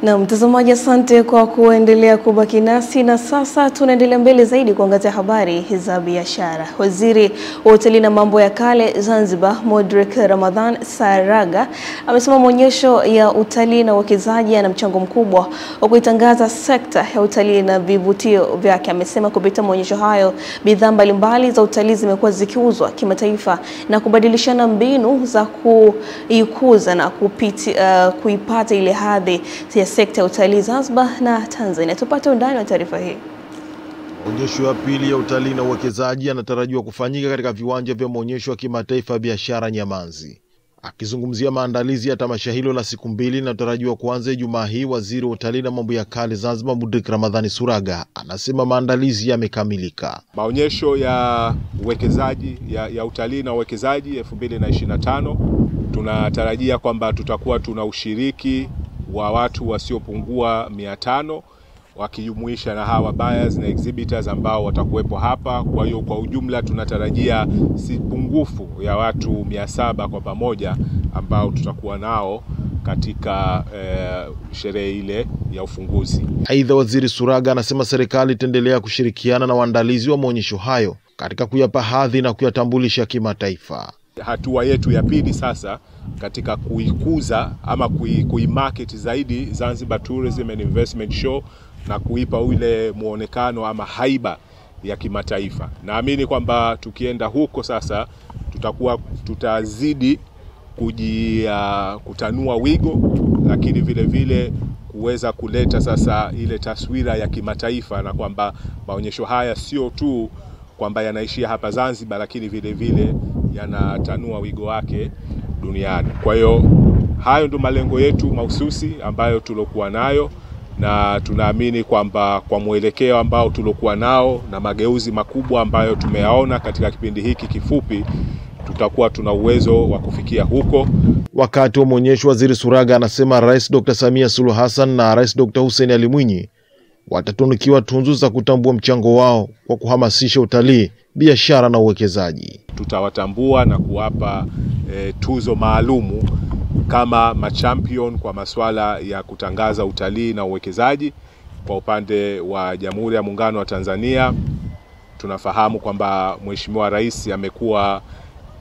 Na mtazamaji, asante kwa kuendelea kubaki nasi, na sasa tunaendelea mbele zaidi kuangazia habari za biashara. Waziri wa Utalii na Mambo ya Kale Zanzibar, Modric Ramadhan Saraga, amesema maonyesho ya utalii na uwekezaji yana mchango mkubwa wa kuitangaza sekta ya utalii na vivutio vyake. Amesema kupitia maonyesho hayo bidhaa mbalimbali za utalii zimekuwa zikiuzwa kimataifa na kubadilishana mbinu za kuikuza na kuipata ile hadhi ya sekta ya utalii Zanzibar na Tanzania. Tupate undani wa taarifa hii. Maonyesho ya pili ya utalii na uwekezaji yanatarajiwa kufanyika katika viwanja vya maonyesho ya kimataifa ya biashara Nyamanzi. Akizungumzia maandalizi ya tamasha hilo la siku mbili linalotarajiwa kuanza Ijumaa hii, waziri wa Utalii na Mambo ya Kale Zanzibar Modric Ramadhan Saraga anasema maandalizi yamekamilika. Maonyesho ya uwekezaji ya utalii na uwekezaji 2025 tunatarajia kwamba tutakuwa tuna ushiriki wa watu wasiopungua 500 wakijumuisha na hawa buyers na exhibitors ambao watakuwepo hapa. Kwa hiyo kwa ujumla tunatarajia si pungufu ya watu 700 kwa pamoja ambao tutakuwa nao katika sherehe ile ya ufunguzi. Aidha, waziri Saraga anasema serikali itaendelea kushirikiana na waandalizi wa maonyesho hayo katika kuyapa hadhi na kuyatambulisha kimataifa. Hatua yetu ya pili sasa katika kuikuza ama kuimarket zaidi Zanzibar Tourism and Investment Show na kuipa ule muonekano ama haiba ya kimataifa. Naamini kwamba tukienda huko sasa tutazidi kutanua wigo, lakini vile vile kuweza kuleta sasa ile taswira ya kimataifa, na kwamba maonyesho haya sio tu kwamba yanaishia hapa Zanzibar, lakini vile vile yanatanua wigo wake duniani. Kwa hiyo hayo ndio malengo yetu mahususi ambayo tulokuwa nayo, na tunaamini kwamba kwa mwelekeo ambao tulokuwa nao na mageuzi makubwa ambayo tumeyaona katika kipindi hiki kifupi, tutakuwa tuna uwezo wa kufikia huko. Wakati wa maonyesho, waziri Saraga anasema Rais Dr. Samia Suluhu Hassan na Rais Dr. Hussein Ali Mwinyi watatunukiwa tunzo za kutambua mchango wao kwa kuhamasisha utalii, biashara na uwekezaji. Tutawatambua na kuwapa tuzo maalumu kama machampion kwa masuala ya kutangaza utalii na uwekezaji. Kwa upande wa Jamhuri ya Muungano wa Tanzania, tunafahamu kwamba Mheshimiwa Rais amekuwa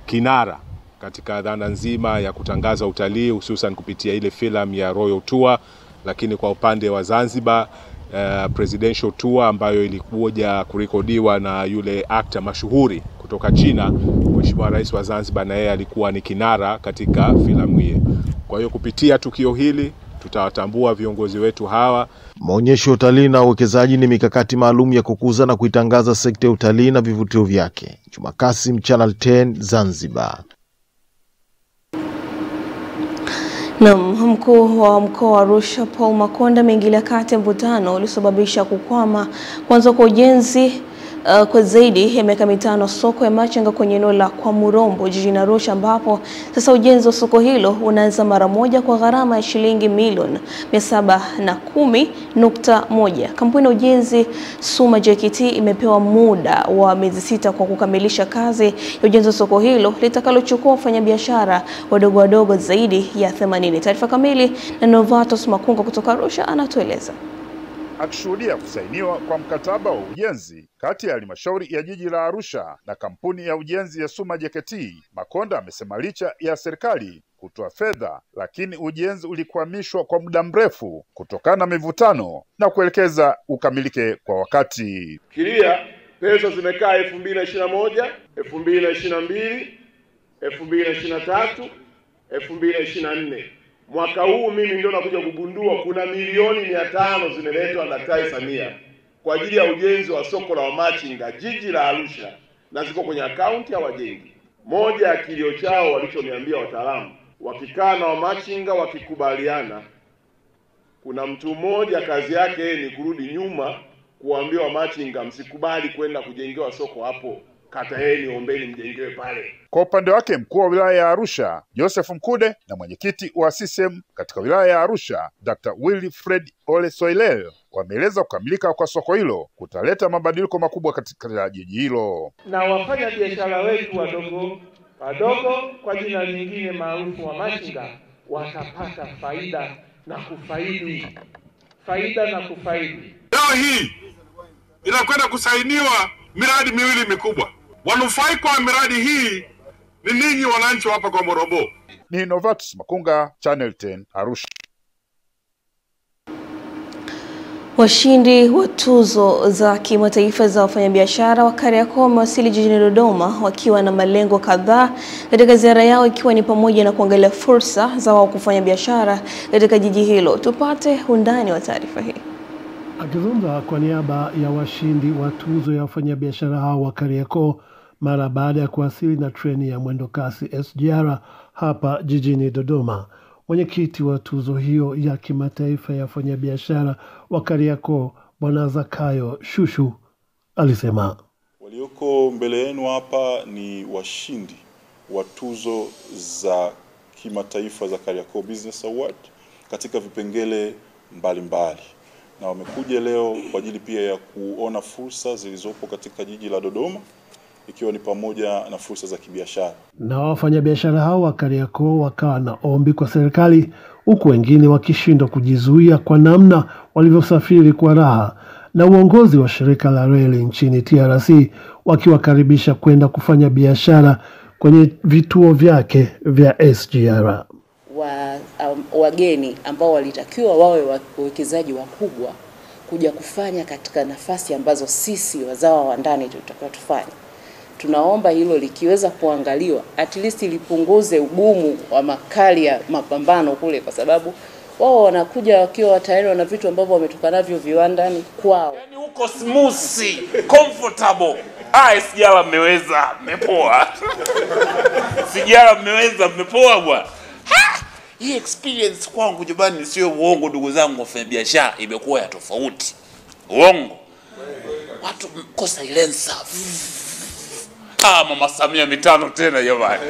kinara katika dhana nzima ya kutangaza utalii, hususan kupitia ile filamu ya Royal Tour. Lakini kwa upande wa Zanzibar, presidential tour ambayo ilikuja kurekodiwa na yule actor mashuhuri kutoka China, Mheshimiwa Rais wa Zanzibar na yeye alikuwa ni kinara katika filamu hiyo. Kwa hiyo kupitia tukio hili tutawatambua viongozi wetu hawa. Maonyesho ya utalii na uwekezaji ni mikakati maalum ya kukuza na kuitangaza sekta ya utalii na vivutio vyake. Juma Kasim, Channel 10, Zanzibar. Na mkuu wa mkoa wa Arusha Paul Makonda ameingilia kati mvutano uliosababisha kukwama kwanza kwa ujenzi kwa zaidi ya miaka 5 soko ya machinga kwenye eneo la Kwa Murombo jijini Arusha, ambapo sasa ujenzi wa soko hilo unaanza mara moja kwa gharama ya shilingi milioni 710.1. Kampuni ya ujenzi Suma JKT imepewa muda wa miezi 6 kwa kukamilisha kazi ya ujenzi wa soko hilo litakalochukua wafanyabiashara wadogo zaidi ya 80. Taarifa kamili na Novatus Makunga kutoka Arusha anatueleza. Akishuhudia kusainiwa kwa mkataba wa ujenzi kati ya halmashauri ya jiji la Arusha na kampuni ya ujenzi ya Suma JKT, Makonda amesema licha ya serikali kutoa fedha, lakini ujenzi ulikwamishwa kwa muda mrefu kutokana na mivutano na kuelekeza ukamilike kwa wakati. Kilia pesa zimekaa 2021, 2022, 2023, 2024. Mwaka huu mimi ndio nakuja kugundua kuna milioni 500 zimeletwa na Daktari Samia kwa ajili ya ujenzi wa soko la wamachinga jiji la Arusha, na ziko kwenye akaunti ya wajenzi. Moja ya kilio chao walichoniambia wataalamu, wakikaa na wamachinga wakikubaliana, kuna mtu mmoja kazi yake ni kurudi nyuma kuambia wamachinga msikubali kwenda kujengewa soko hapo, kataeni ombeni mjengewe pale. Kwa upande wake, mkuu wa wilaya ya Arusha Joseph Mkude na mwenyekiti wa CCM katika wilaya ya Arusha Dr. Wilfred Ole Soilel wameeleza kukamilika kwa soko hilo kutaleta mabadiliko makubwa katika jiji hilo. Na wafanya biashara wetu wadogo kwa jina lingine maarufu wa machinga watapata faida na kufaidi, faida na kufaidi. Leo hii inakwenda kusainiwa miradi miwili mikubwa. Wanufaika wa miradi hii ni ninyi wananchi hapa kwa Morobo. Ni Novatus Makunga, Channel 10, Arusha. Washindi wa tuzo za kimataifa za wafanyabiashara wa Kariakoo wamewasili jijini Dodoma wakiwa na malengo kadhaa katika ziara yao, ikiwa ni pamoja na kuangalia fursa za wao kufanya biashara katika jiji hilo. Tupate undani wa taarifa hii. Akizungumza kwa niaba ya washindi wa tuzo ya wafanyabiashara hao wa Kariakoo mara baada ya kuwasili na treni ya mwendo kasi SGR hapa jijini Dodoma, mwenyekiti wa tuzo hiyo ya kimataifa ya wafanyabiashara wa Kariakoo Bwana Zakayo Shushu alisema, walioko mbele yenu hapa ni washindi wa tuzo za kimataifa za Kariakoo Business Award katika vipengele mbalimbali, na wamekuja leo kwa ajili pia ya kuona fursa zilizopo katika jiji la Dodoma, ikiwa ni pamoja na fursa za kibiashara. Na wafanyabiashara hao wa Kariakoo wakawa na ombi kwa serikali, huku wengine wakishindwa kujizuia kwa namna walivyosafiri kwa raha, na uongozi wa shirika la reli nchini TRC wakiwakaribisha kwenda kufanya biashara kwenye vituo vyake vya SGR. Wageni ambao walitakiwa wawe wawekezaji wakubwa kuja kufanya katika nafasi ambazo sisi wazawa wa ndani tutakuwa tufanye. Tunaomba hilo likiweza kuangaliwa, at least lipunguze ugumu wa makali ya mapambano kule, kwa sababu wao wanakuja wakiwa tayari wana vitu ambavyo wametoka navyo viwandani kwao. Yani uko smooth, comfortable. SGR mmeweza, mmepoa. SGR mmeweza, mmepoa bwana. Hii experience kwangu jibani sio uongo ndugu zangu, wafanya biashara imekuwa ya tofauti. Uongo. Watu mko silencer. Mama Samia mitano tena jamani.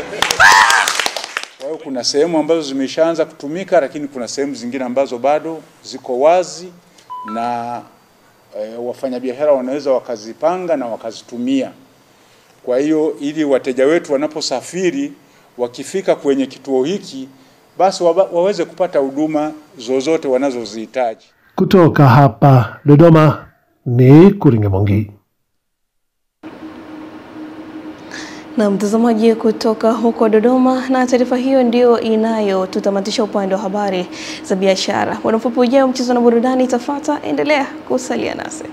Kwa hiyo kuna sehemu ambazo zimeshaanza kutumika, lakini kuna sehemu zingine ambazo bado ziko wazi, na wafanyabiashara wanaweza wakazipanga na wakazitumia. Kwa hiyo ili wateja wetu wanaposafiri wakifika kwenye kituo hiki, basi waweze kupata huduma zozote wanazozihitaji. Kutoka hapa Dodoma ni Kuringemongi. Na mtazamaji, kutoka huko Dodoma, na taarifa hiyo ndio inayotutamatisha upande wa habari za biashara. Wanafupi ujao mchezo na burudani itafuata, endelea kusalia nasi.